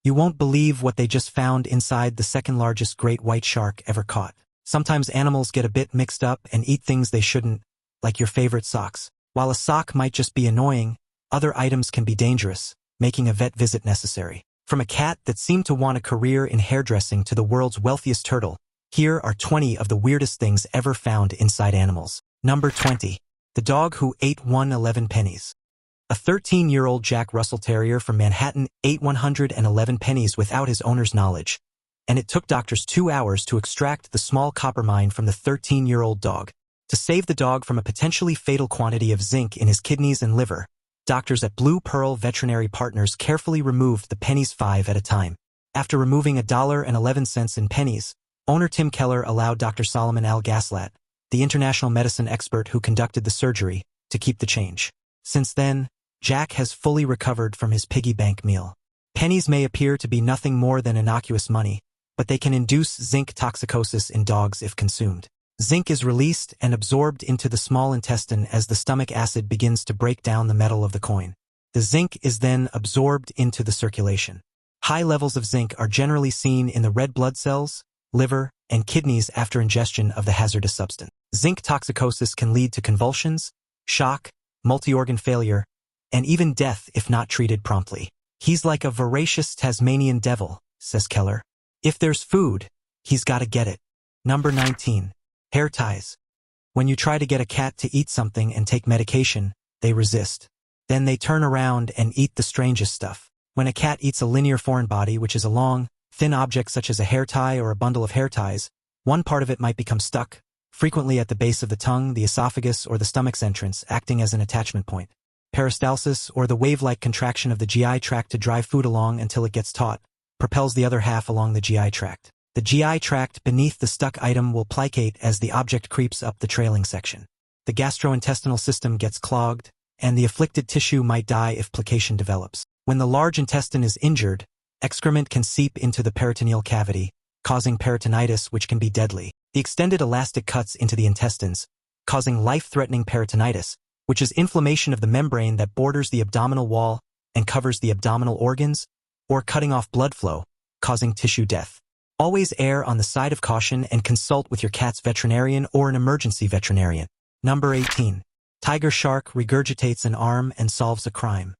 You won't believe what they just found inside the second-largest great white shark ever caught. Sometimes animals get a bit mixed up and eat things they shouldn't, like your favorite socks. While a sock might just be annoying, other items can be dangerous, making a vet visit necessary. From a cat that seemed to want a career in hairdressing to the world's wealthiest turtle, here are 20 of the weirdest things ever found inside animals. Number 20. The dog who ate 111 pennies. A 13-year-old Jack Russell Terrier from Manhattan ate 111 pennies without his owner's knowledge, and it took doctors 2 hours to extract the small copper mine from the 13-year-old dog. To save the dog from a potentially fatal quantity of zinc in his kidneys and liver, doctors at Blue Pearl Veterinary Partners carefully removed the pennies 5 at a time. After removing $1.11 in pennies, owner Tim Keller allowed Dr. Solomon Al Gaslat, the international medicine expert who conducted the surgery, to keep the change. Since then, Jack has fully recovered from his piggy bank meal. Pennies may appear to be nothing more than innocuous money, but they can induce zinc toxicosis in dogs if consumed. Zinc is released and absorbed into the small intestine as the stomach acid begins to break down the metal of the coin. The zinc is then absorbed into the circulation. High levels of zinc are generally seen in the red blood cells, liver, and kidneys after ingestion of the hazardous substance. Zinc toxicosis can lead to convulsions, shock, multi-organ failure, and even death if not treated promptly. He's like a voracious Tasmanian devil, says Keller. If there's food, he's gotta get it. Number 19. Hair ties. When you try to get a cat to eat something and take medication, they resist. Then they turn around and eat the strangest stuff. When a cat eats a linear foreign body, which is a long, thin object such as a hair tie or a bundle of hair ties, one part of it might become stuck, frequently at the base of the tongue, the esophagus, or the stomach's entrance, acting as an attachment point. Peristalsis, or the wave-like contraction of the GI tract to drive food along until it gets taut, propels the other half along the GI tract. The GI tract beneath the stuck item will plicate as the object creeps up the trailing section. The gastrointestinal system gets clogged, and the afflicted tissue might die if plication develops. When the large intestine is injured, excrement can seep into the peritoneal cavity, causing peritonitis, which can be deadly. The extended elastic cuts into the intestines, causing life-threatening peritonitis, which is inflammation of the membrane that borders the abdominal wall and covers the abdominal organs, or cutting off blood flow, causing tissue death. Always err on the side of caution and consult with your cat's veterinarian or an emergency veterinarian. Number 18. Tiger shark regurgitates an arm and solves a crime.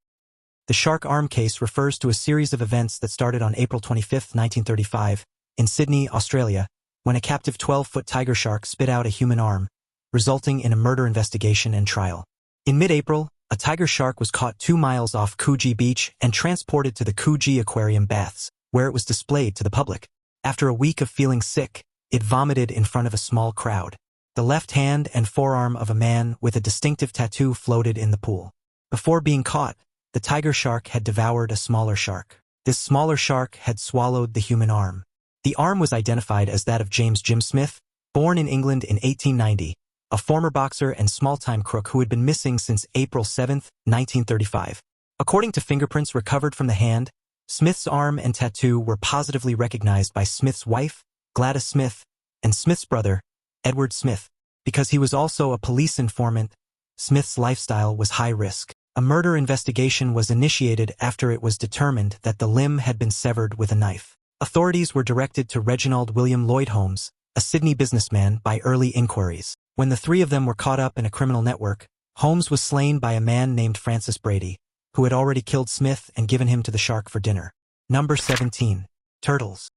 The shark arm case refers to a series of events that started on April 25, 1935, in Sydney, Australia, when a captive 12-foot tiger shark spit out a human arm, resulting in a murder investigation and trial. In mid-April, a tiger shark was caught 2 miles off Coogee Beach and transported to the Coogee Aquarium Baths, where it was displayed to the public. After a week of feeling sick, it vomited in front of a small crowd. The left hand and forearm of a man with a distinctive tattoo floated in the pool. Before being caught, the tiger shark had devoured a smaller shark. This smaller shark had swallowed the human arm. The arm was identified as that of James Jim Smith, born in England in 1890, a former boxer and small-time crook who had been missing since April 7, 1935. According to fingerprints recovered from the hand, Smith's arm and tattoo were positively recognized by Smith's wife, Gladys Smith, and Smith's brother, Edward Smith. Because he was also a police informant, Smith's lifestyle was high risk. A murder investigation was initiated after it was determined that the limb had been severed with a knife. Authorities were directed to Reginald William Lloyd Holmes, a Sydney businessman, by early inquiries. When the three of them were caught up in a criminal network, Holmes was slain by a man named Francis Brady, who had already killed Smith and given him to the shark for dinner. Number 17. Turtles.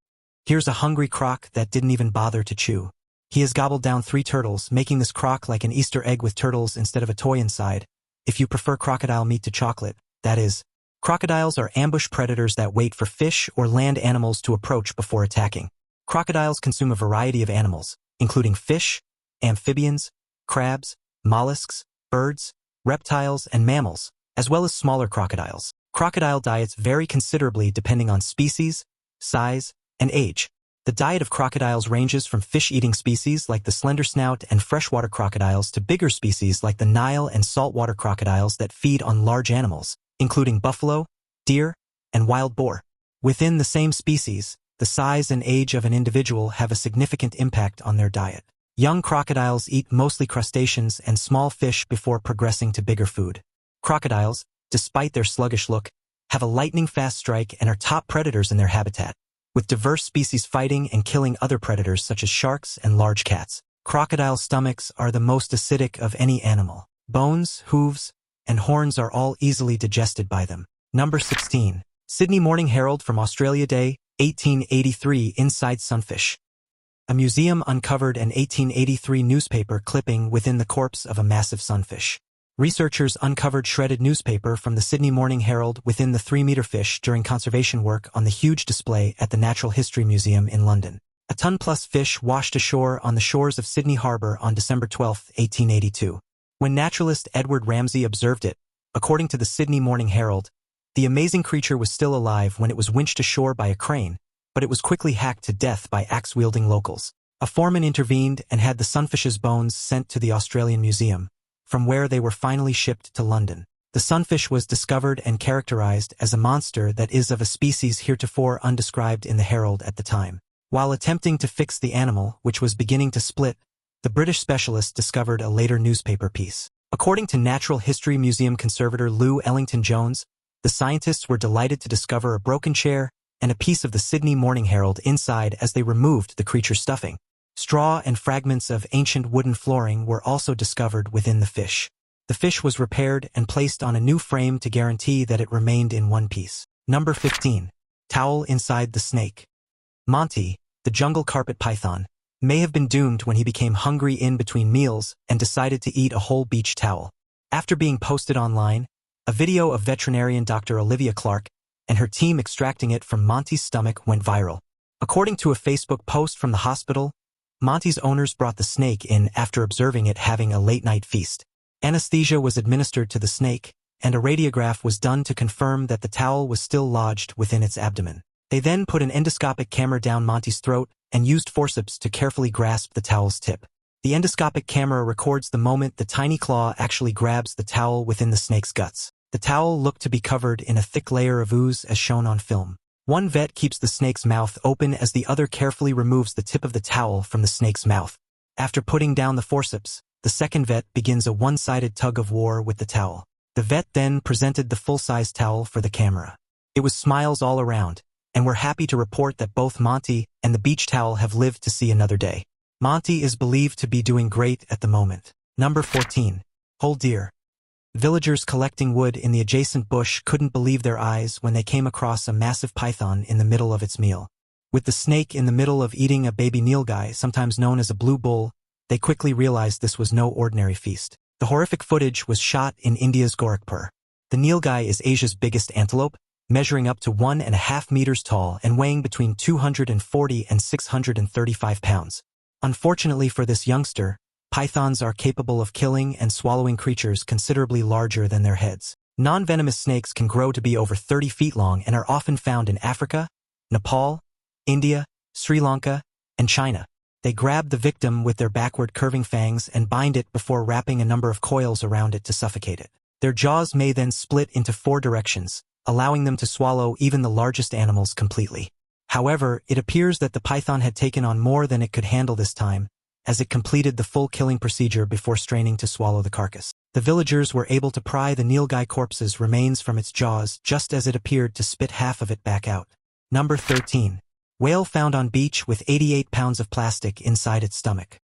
Here's a hungry croc that didn't even bother to chew. He has gobbled down 3 turtles, making this croc like an Easter egg with turtles instead of a toy inside, if you prefer crocodile meat to chocolate, that is. Crocodiles are ambush predators that wait for fish or land animals to approach before attacking. Crocodiles consume a variety of animals, including fish, amphibians, crabs, mollusks, birds, reptiles, and mammals, as well as smaller crocodiles. Crocodile diets vary considerably depending on species, size, and age. The diet of crocodiles ranges from fish-eating species like the slender snout and freshwater crocodiles to bigger species like the Nile and saltwater crocodiles that feed on large animals, including buffalo, deer, and wild boar. Within the same species, the size and age of an individual have a significant impact on their diet. Young crocodiles eat mostly crustaceans and small fish before progressing to bigger food. Crocodiles, despite their sluggish look, have a lightning-fast strike, and are top predators in their habitat, with diverse species fighting and killing other predators such as sharks and large cats. Crocodile stomachs are the most acidic of any animal. Bones, hooves, and horns are all easily digested by them. Number 16. Sydney Morning Herald from Australia Day, 1883. Inside sunfish. A museum uncovered an 1883 newspaper clipping within the corpse of a massive sunfish. Researchers uncovered shredded newspaper from the Sydney Morning Herald within the 3-meter fish during conservation work on the huge display at the Natural History Museum in London. A ton-plus fish washed ashore on the shores of Sydney Harbour on December 12, 1882. When naturalist Edward Ramsay observed it, according to the Sydney Morning Herald, the amazing creature was still alive when it was winched ashore by a crane, but it was quickly hacked to death by axe-wielding locals. A foreman intervened and had the sunfish's bones sent to the Australian Museum, from where they were finally shipped to London. The sunfish was discovered and characterized as a monster that is of a species heretofore undescribed in the Herald at the time. While attempting to fix the animal, which was beginning to split, the British specialist discovered a later newspaper piece. According to Natural History Museum conservator Lou Ellington-Jones, the scientists were delighted to discover a broken chair and a piece of the Sydney Morning Herald inside as they removed the creature's stuffing. Straw and fragments of ancient wooden flooring were also discovered within the fish. The fish was repaired and placed on a new frame to guarantee that it remained in one piece. Number 15. Towel inside the snake. Monty, the jungle carpet python, may have been doomed when he became hungry in between meals and decided to eat a whole beach towel. After being posted online, a video of veterinarian Dr. Olivia Clark and her team extracting it from Monty's stomach went viral. According to a Facebook post from the hospital, Monty's owners brought the snake in after observing it having a late-night feast. Anesthesia was administered to the snake, and a radiograph was done to confirm that the towel was still lodged within its abdomen. They then put an endoscopic camera down Monty's throat and used forceps to carefully grasp the towel's tip. The endoscopic camera records the moment the tiny claw actually grabs the towel within the snake's guts. The towel looked to be covered in a thick layer of ooze as shown on film. One vet keeps the snake's mouth open as the other carefully removes the tip of the towel from the snake's mouth. After putting down the forceps, the second vet begins a one-sided tug of war with the towel. The vet then presented the full-size towel for the camera. It was smiles all around, and we're happy to report that both Monty and the beach towel have lived to see another day. Monty is believed to be doing great at the moment. Number 14. Whole deer. Villagers collecting wood in the adjacent bush couldn't believe their eyes when they came across a massive python in the middle of its meal. With the snake in the middle of eating a baby nilgai, sometimes known as a blue bull, they quickly realized this was no ordinary feast. The horrific footage was shot in India's Gorakhpur. The nilgai is Asia's biggest antelope, measuring up to 1.5 meters tall and weighing between 240 and 635 pounds. Unfortunately for this youngster, pythons are capable of killing and swallowing creatures considerably larger than their heads. Non-venomous snakes can grow to be over 30 feet long and are often found in Africa, Nepal, India, Sri Lanka, and China. They grab the victim with their backward curving fangs and bind it before wrapping a number of coils around it to suffocate it. Their jaws may then split into 4 directions, allowing them to swallow even the largest animals completely. However, it appears that the python had taken on more than it could handle this time, as it completed the full killing procedure before straining to swallow the carcass. The villagers were able to pry the nilgai corpse's remains from its jaws just as it appeared to spit half of it back out. Number 13. Whale found on beach with 88 pounds of plastic inside its stomach.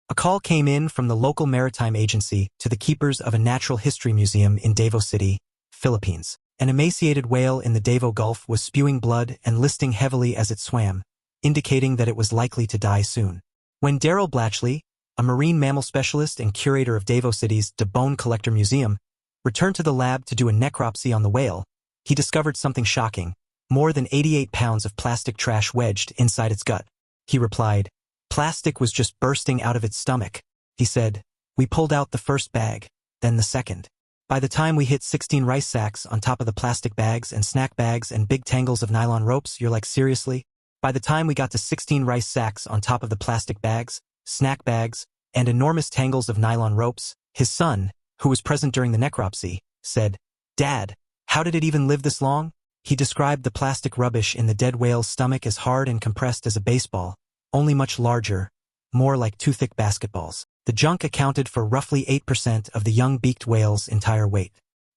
A call came in from the local maritime agency to the keepers of a natural history museum in Davao City, Philippines. An emaciated whale in the Davao Gulf was spewing blood and listing heavily as it swam, indicating that it was likely to die soon. When Daryl Blatchley, a marine mammal specialist and curator of Davao City's De Bone Collector Museum, returned to the lab to do a necropsy on the whale, he discovered something shocking: more than 88 pounds of plastic trash wedged inside its gut. He replied, "Plastic was just bursting out of its stomach." He said, "We pulled out the first bag, then the second. By the time we hit 16 rice sacks on top of the plastic bags and snack bags and big tangles of nylon ropes, you're like, seriously?" By the time we got to 16 rice sacks on top of the plastic bags, snack bags, and enormous tangles of nylon ropes, his son, who was present during the necropsy, said, "Dad, how did it even live this long?" He described the plastic rubbish in the dead whale's stomach as hard and compressed as a baseball, only much larger, more like 2 thick basketballs. The junk accounted for roughly 8% of the young beaked whale's entire weight.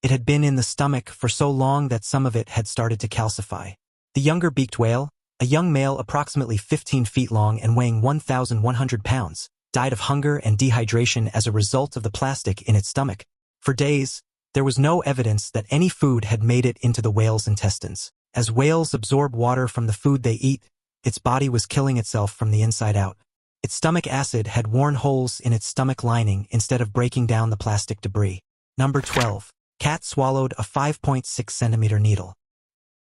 It had been in the stomach for so long that some of it had started to calcify. The younger beaked whale, a young male approximately 15 feet long and weighing 1,100 pounds, died of hunger and dehydration as a result of the plastic in its stomach. For days, there was no evidence that any food had made it into the whale's intestines. As whales absorb water from the food they eat, its body was killing itself from the inside out. Its stomach acid had worn holes in its stomach lining instead of breaking down the plastic debris. Number 12. Cat swallowed a 5.6 centimeter needle.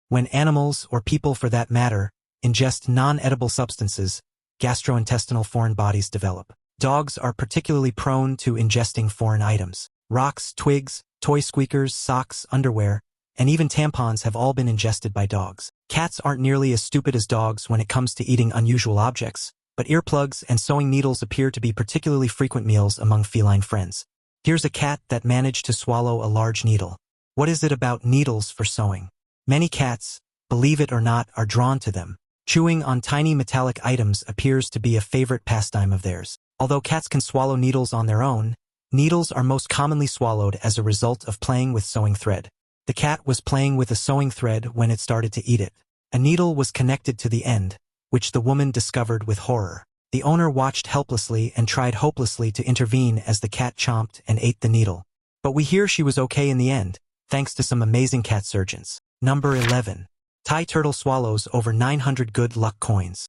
When animals, or people for that matter, ingest non-edible substances, gastrointestinal foreign bodies develop. Dogs are particularly prone to ingesting foreign items. Rocks, twigs, toy squeakers, socks, underwear, and even tampons have all been ingested by dogs. Cats aren't nearly as stupid as dogs when it comes to eating unusual objects, but earplugs and sewing needles appear to be particularly frequent meals among feline friends. Here's a cat that managed to swallow a large needle. What is it about needles for sewing? Many cats, believe it or not, are drawn to them. Chewing on tiny metallic items appears to be a favorite pastime of theirs. Although cats can swallow needles on their own, needles are most commonly swallowed as a result of playing with sewing thread. The cat was playing with a sewing thread when it started to eat it. A needle was connected to the end, which the woman discovered with horror. The owner watched helplessly and tried hopelessly to intervene as the cat chomped and ate the needle. But we hear she was okay in the end, thanks to some amazing cat surgeons. Number 11. Thai turtle swallows over 900 good luck coins.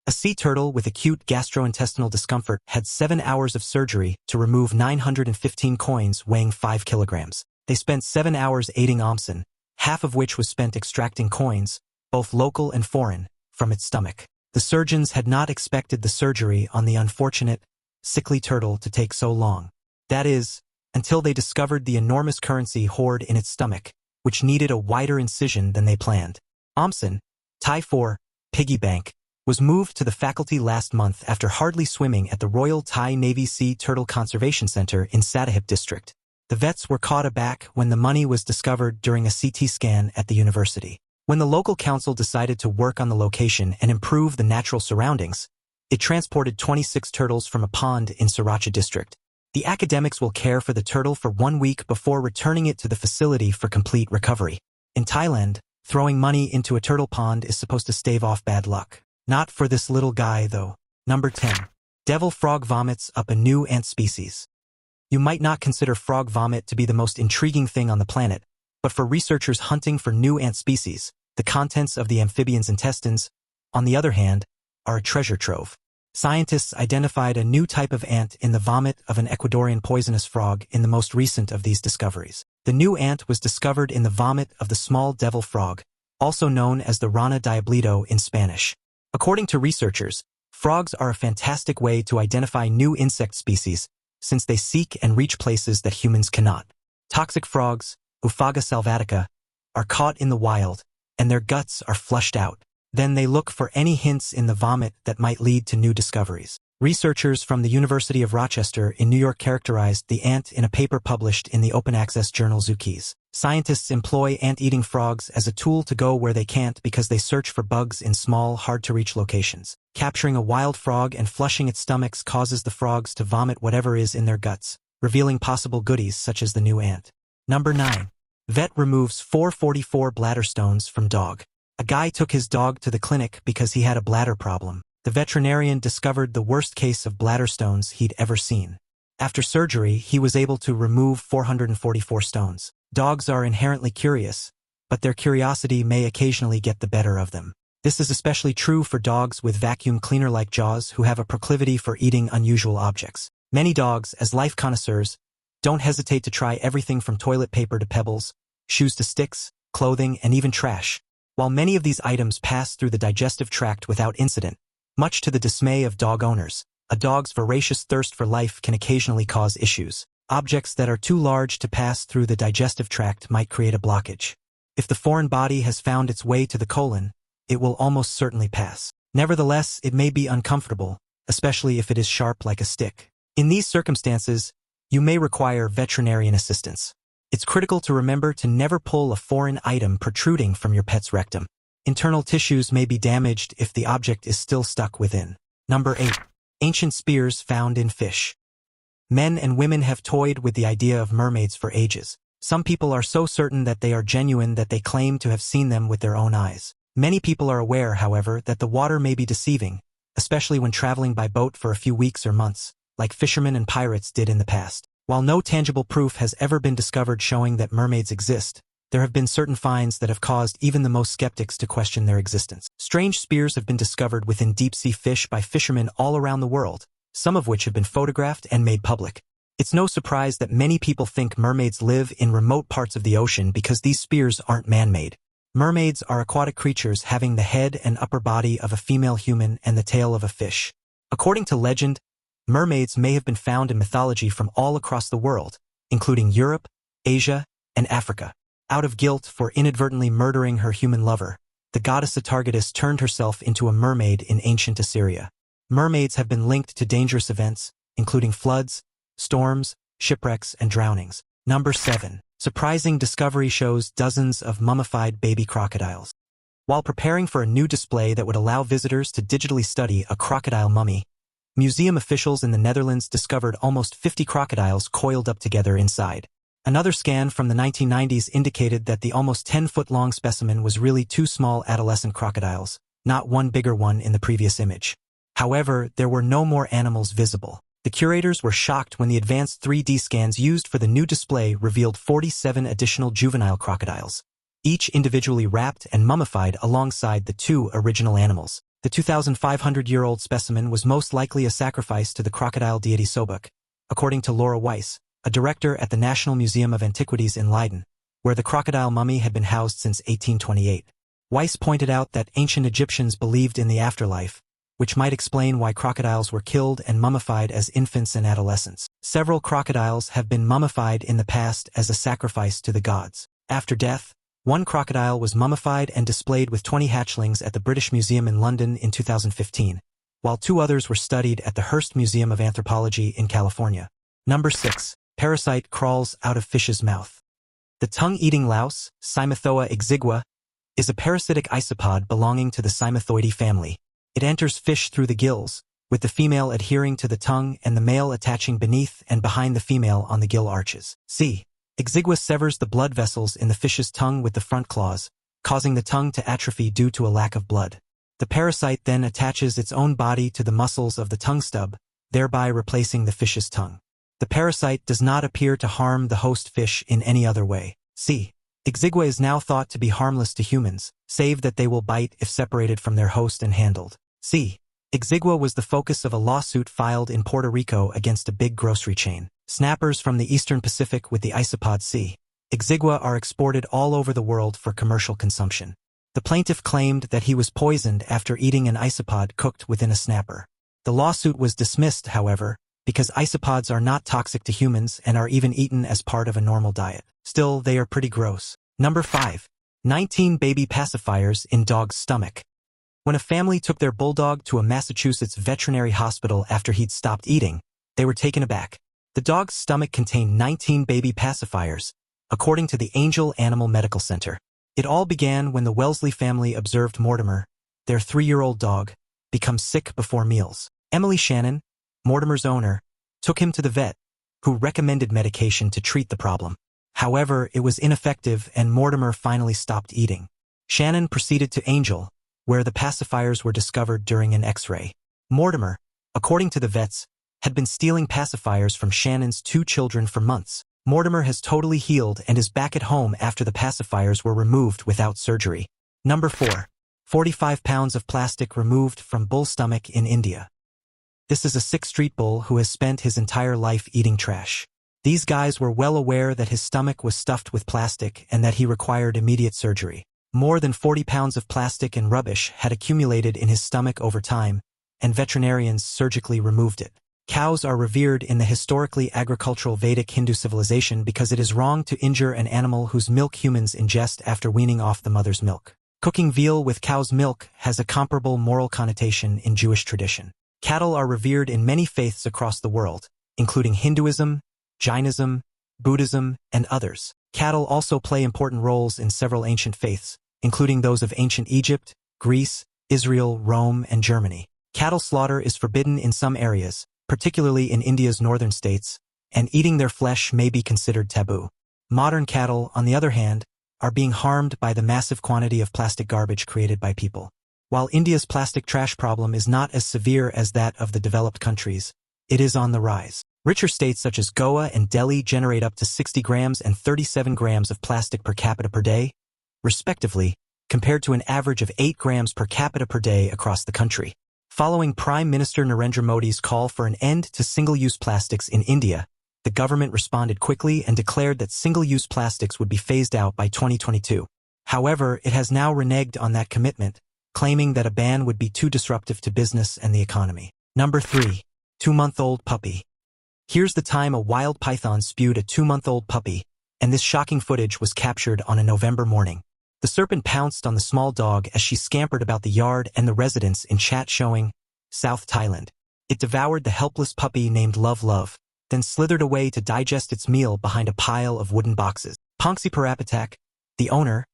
A sea turtle with acute gastrointestinal discomfort had 7 hours of surgery to remove 915 coins weighing 5 kilograms. They spent 7 hours aiding Omsen, half of which was spent extracting coins, both local and foreign, from its stomach. The surgeons had not expected the surgery on the unfortunate, sickly turtle to take so long. That is, until they discovered the enormous currency hoard in its stomach, which needed a wider incision than they planned. Omsen, Thai for piggy bank, was moved to the faculty last month after hardly swimming at the Royal Thai Navy Sea Turtle Conservation Center in Sattahip District. The vets were caught aback when the money was discovered during a CT scan at the university. When the local council decided to work on the location and improve the natural surroundings, it transported 26 turtles from a pond in Sriracha District. The academics will care for the turtle for 1 week before returning it to the facility for complete recovery. In Thailand, throwing money into a turtle pond is supposed to stave off bad luck. Not for this little guy, though. Number 10. Devil frog vomits up a new ant species. You might not consider frog vomit to be the most intriguing thing on the planet, but for researchers hunting for new ant species, the contents of the amphibian's intestines, on the other hand, are a treasure trove. Scientists identified a new type of ant in the vomit of an Ecuadorian poisonous frog in the most recent of these discoveries. The new ant was discovered in the vomit of the small devil frog, also known as the rana diablito in Spanish. According to researchers, frogs are a fantastic way to identify new insect species, since they seek and reach places that humans cannot. Toxic frogs, Ophaga salvatica, are caught in the wild, and their guts are flushed out. Then they look for any hints in the vomit that might lead to new discoveries. Researchers from the University of Rochester in New York characterized the ant in a paper published in the open-access journal Zookeys. Scientists employ ant-eating frogs as a tool to go where they can't because they search for bugs in small, hard-to-reach locations. Capturing a wild frog and flushing its stomachs causes the frogs to vomit whatever is in their guts, revealing possible goodies such as the new ant. Number 9. Vet removes 444 bladder stones from dog. A guy took his dog to the clinic because he had a bladder problem. The veterinarian discovered the worst case of bladder stones he'd ever seen. After surgery, he was able to remove 444 stones. Dogs are inherently curious, but their curiosity may occasionally get the better of them. This is especially true for dogs with vacuum cleaner-like jaws who have a proclivity for eating unusual objects. Many dogs, as life connoisseurs, don't hesitate to try everything from toilet paper to pebbles, shoes to sticks, clothing, and even trash. While many of these items pass through the digestive tract without incident, much to the dismay of dog owners, a dog's voracious thirst for life can occasionally cause issues. Objects that are too large to pass through the digestive tract might create a blockage. If the foreign body has found its way to the colon, it will almost certainly pass. Nevertheless, it may be uncomfortable, especially if it is sharp like a stick. In these circumstances, you may require veterinarian assistance. It's critical to remember to never pull a foreign item protruding from your pet's rectum. Internal tissues may be damaged if the object is still stuck within. Number 8. Ancient spears found in fish. Men and women have toyed with the idea of mermaids for ages. Some people are so certain that they are genuine that they claim to have seen them with their own eyes. Many people are aware, however, that the water may be deceiving, especially when traveling by boat for a few weeks or months, like fishermen and pirates did in the past. While no tangible proof has ever been discovered showing that mermaids exist, there have been certain finds that have caused even the most skeptics to question their existence. Strange spears have been discovered within deep-sea fish by fishermen all around the world, some of which have been photographed and made public. It's no surprise that many people think mermaids live in remote parts of the ocean because these spears aren't man-made. Mermaids are aquatic creatures having the head and upper body of a female human and the tail of a fish. According to legend, mermaids may have been found in mythology from all across the world, including Europe, Asia, and Africa. Out of guilt for inadvertently murdering her human lover, the goddess Atargatis turned herself into a mermaid in ancient Assyria. Mermaids have been linked to dangerous events, including floods, storms, shipwrecks, and drownings. Number 7. Surprising discovery shows dozens of mummified baby crocodiles. While preparing for a new display that would allow visitors to digitally study a crocodile mummy, museum officials in the Netherlands discovered almost 50 crocodiles coiled up together inside. Another scan from the 1990s indicated that the almost 10-foot-long specimen was really 2 small adolescent crocodiles, not one bigger one in the previous image. However, there were no more animals visible. The curators were shocked when the advanced 3D scans used for the new display revealed 47 additional juvenile crocodiles, each individually wrapped and mummified alongside the 2 original animals. The 2,500-year-old specimen was most likely a sacrifice to the crocodile deity Sobuk, according to Laura Weiss, a director at the National Museum of Antiquities in Leiden, where the crocodile mummy had been housed since 1828. Weiss pointed out that ancient Egyptians believed in the afterlife, which might explain why crocodiles were killed and mummified as infants and adolescents. Several crocodiles have been mummified in the past as a sacrifice to the gods. After death, one crocodile was mummified and displayed with 20 hatchlings at the British Museum in London in 2015, while 2 others were studied at the Hearst Museum of Anthropology in California. Number 6. Parasite crawls out of fish's mouth. The tongue-eating louse, Cymothoa exigua, is a parasitic isopod belonging to the Cymothoidae family. It enters fish through the gills, with the female adhering to the tongue and the male attaching beneath and behind the female on the gill arches. C. Exigua severs the blood vessels in the fish's tongue with the front claws, causing the tongue to atrophy due to a lack of blood. The parasite then attaches its own body to the muscles of the tongue stub, thereby replacing the fish's tongue. The parasite does not appear to harm the host fish in any other way. C. Exigua is now thought to be harmless to humans, save that they will bite if separated from their host and handled. C. Exigua was the focus of a lawsuit filed in Puerto Rico against a big grocery chain. Snappers from the eastern Pacific with the isopod C. Exigua are exported all over the world for commercial consumption. The plaintiff claimed that he was poisoned after eating an isopod cooked within a snapper. The lawsuit was dismissed, however, because isopods are not toxic to humans and are even eaten as part of a normal diet. Still, they are pretty gross. Number 5. 19 baby pacifiers in dog's stomach. When a family took their bulldog to a Massachusetts veterinary hospital after he'd stopped eating, they were taken aback. The dog's stomach contained 19 baby pacifiers, according to the Angel Animal Medical Center. It all began when the Wellesley family observed Mortimer, their 3-year-old dog, become sick before meals. Emily Shannon, Mortimer's owner, took him to the vet, who recommended medication to treat the problem. However, it was ineffective and Mortimer finally stopped eating. Shannon proceeded to Angel, where the pacifiers were discovered during an X-ray. Mortimer, according to the vets, had been stealing pacifiers from Shannon's 2 children for months. Mortimer has totally healed and is back at home after the pacifiers were removed without surgery. Number 4. 45 pounds of plastic removed from bull stomach in India. This is a sick street bull who has spent his entire life eating trash. These guys were well aware that his stomach was stuffed with plastic and that he required immediate surgery. More than 40 pounds of plastic and rubbish had accumulated in his stomach over time, and veterinarians surgically removed it. Cows are revered in the historically agricultural Vedic Hindu civilization because it is wrong to injure an animal whose milk humans ingest after weaning off the mother's milk. Cooking veal with cow's milk has a comparable moral connotation in Jewish tradition. Cattle are revered in many faiths across the world, including Hinduism, Jainism, Buddhism, and others. Cattle also play important roles in several ancient faiths, including those of ancient Egypt, Greece, Israel, Rome, and Germany. Cattle slaughter is forbidden in some areas, particularly in India's northern states, and eating their flesh may be considered taboo. Modern cattle, on the other hand, are being harmed by the massive quantity of plastic garbage created by people. While India's plastic trash problem is not as severe as that of the developed countries, it is on the rise. Richer states such as Goa and Delhi generate up to 60 grams and 37 grams of plastic per capita per day, respectively, compared to an average of 8 grams per capita per day across the country. Following Prime Minister Narendra Modi's call for an end to single-use plastics in India, the government responded quickly and declared that single-use plastics would be phased out by 2022. However, it has now reneged on that commitment, claiming that a ban would be too disruptive to business and the economy. Number 3. 2-month-old puppy. Here's the time a wild python spewed a 2-month-old puppy, and this shocking footage was captured on a November morning. The serpent pounced on the small dog as she scampered about the yard and the residents in chat showing, South Thailand. It devoured the helpless puppy named Love Love, then slithered away to digest its meal behind a pile of wooden boxes. Ponxi Parapatak, the owner,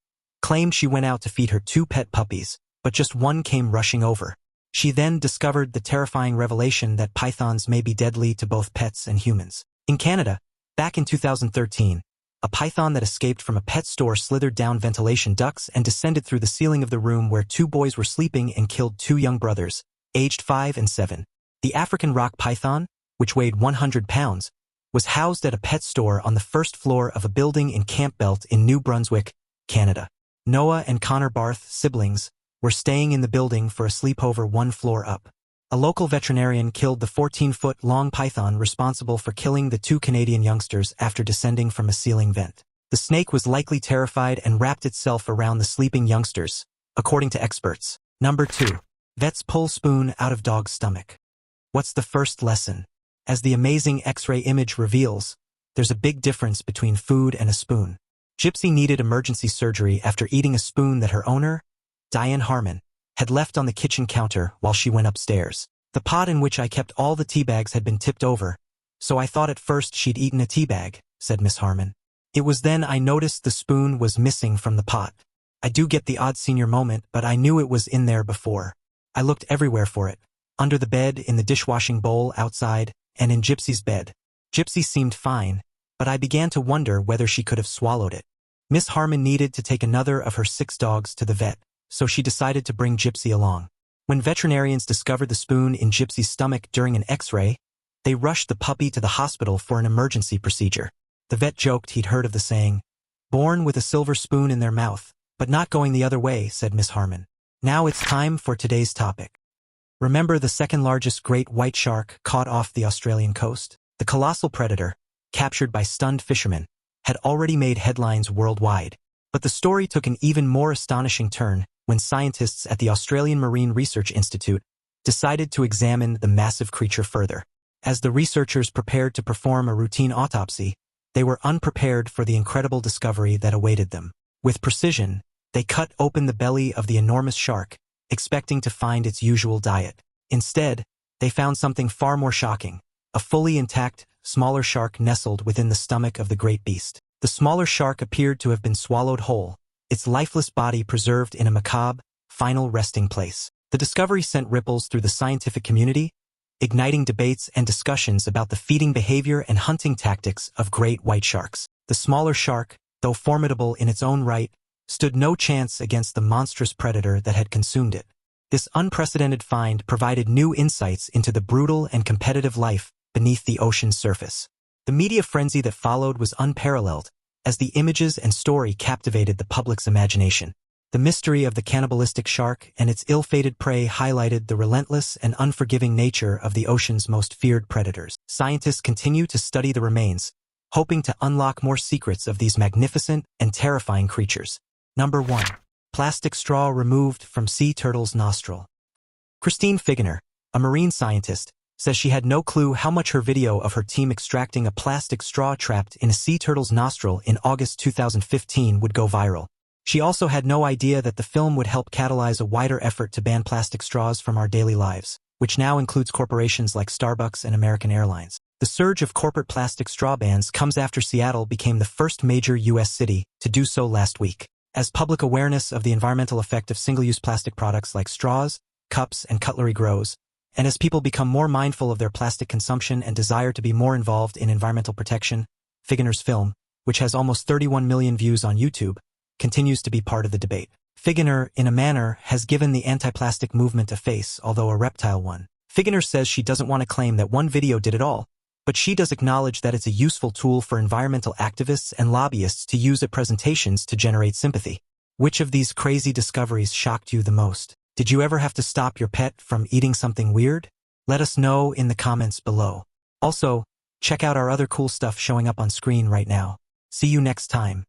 claimed she went out to feed her 2 pet puppies, but just one came rushing over. She then discovered the terrifying revelation that pythons may be deadly to both pets and humans. In Canada, back in 2013, a python that escaped from a pet store slithered down ventilation ducts and descended through the ceiling of the room where 2 boys were sleeping and killed 2 young brothers, aged 5 and 7. The African rock python, which weighed 100 pounds, was housed at a pet store on the first floor of a building in Campbell in New Brunswick, Canada. Noah and Connor Barth, siblings, were staying in the building for a sleepover 1 floor up. A local veterinarian killed the 14-foot-long python responsible for killing the 2 Canadian youngsters after descending from a ceiling vent. The snake was likely terrified and wrapped itself around the sleeping youngsters, according to experts. Number 2. Vets pull spoon out of dog's stomach. What's the first lesson? As the amazing X-ray image reveals, there's a big difference between food and a spoon. Gypsy needed emergency surgery after eating a spoon that her owner, Diane Harmon, had left on the kitchen counter while she went upstairs. The pot in which I kept all the tea bags had been tipped over, so I thought at first she'd eaten a tea bag, said Miss Harmon. It was then I noticed the spoon was missing from the pot. I do get the odd senior moment, but I knew it was in there before. I looked everywhere for it, under the bed, in the dishwashing bowl, outside, and in Gypsy's bed. Gypsy seemed fine, but I began to wonder whether she could have swallowed it. Miss Harmon needed to take another of her 6 dogs to the vet, so she decided to bring Gypsy along. When veterinarians discovered the spoon in Gypsy's stomach during an X-ray, they rushed the puppy to the hospital for an emergency procedure. The vet joked he'd heard of the saying, born with a silver spoon in their mouth, but not going the other way, said Miss Harmon. Now it's time for today's topic. Remember the second largest great white shark caught off the Australian coast? The colossal predator, captured by stunned fishermen, had already made headlines worldwide. But the story took an even more astonishing turn when scientists at the Australian Marine Research Institute decided to examine the massive creature further. As the researchers prepared to perform a routine autopsy, they were unprepared for the incredible discovery that awaited them. With precision, they cut open the belly of the enormous shark, expecting to find its usual diet. Instead, they found something far more shocking: a fully intact, smaller shark nestled within the stomach of the great beast. The smaller shark appeared to have been swallowed whole, its lifeless body preserved in a macabre, final resting place. The discovery sent ripples through the scientific community, igniting debates and discussions about the feeding behavior and hunting tactics of great white sharks. The smaller shark, though formidable in its own right, stood no chance against the monstrous predator that had consumed it. This unprecedented find provided new insights into the brutal and competitive life beneath the ocean's surface. The media frenzy that followed was unparalleled, as the images and story captivated the public's imagination. The mystery of the cannibalistic shark and its ill-fated prey highlighted the relentless and unforgiving nature of the ocean's most feared predators. Scientists continue to study the remains, hoping to unlock more secrets of these magnificent and terrifying creatures. Number 1. Plastic straw removed from sea turtle's nostril. Christine Figener, a marine scientist, says she had no clue how much her video of her team extracting a plastic straw trapped in a sea turtle's nostril in August 2015 would go viral. She also had no idea that the film would help catalyze a wider effort to ban plastic straws from our daily lives, which now includes corporations like Starbucks and American Airlines. The surge of corporate plastic straw bans comes after Seattle became the first major U.S. city to do so last week. As public awareness of the environmental effect of single-use plastic products like straws, cups, and cutlery grows, and as people become more mindful of their plastic consumption and desire to be more involved in environmental protection, Figener's film, which has almost 31 million views on YouTube, continues to be part of the debate. Figgener, in a manner, has given the anti-plastic movement a face, although a reptile one. Figgener says she doesn't want to claim that one video did it all, but she does acknowledge that it's a useful tool for environmental activists and lobbyists to use at presentations to generate sympathy. Which of these crazy discoveries shocked you the most? Did you ever have to stop your pet from eating something weird? Let us know in the comments below. Also, check out our other cool stuff showing up on screen right now. See you next time.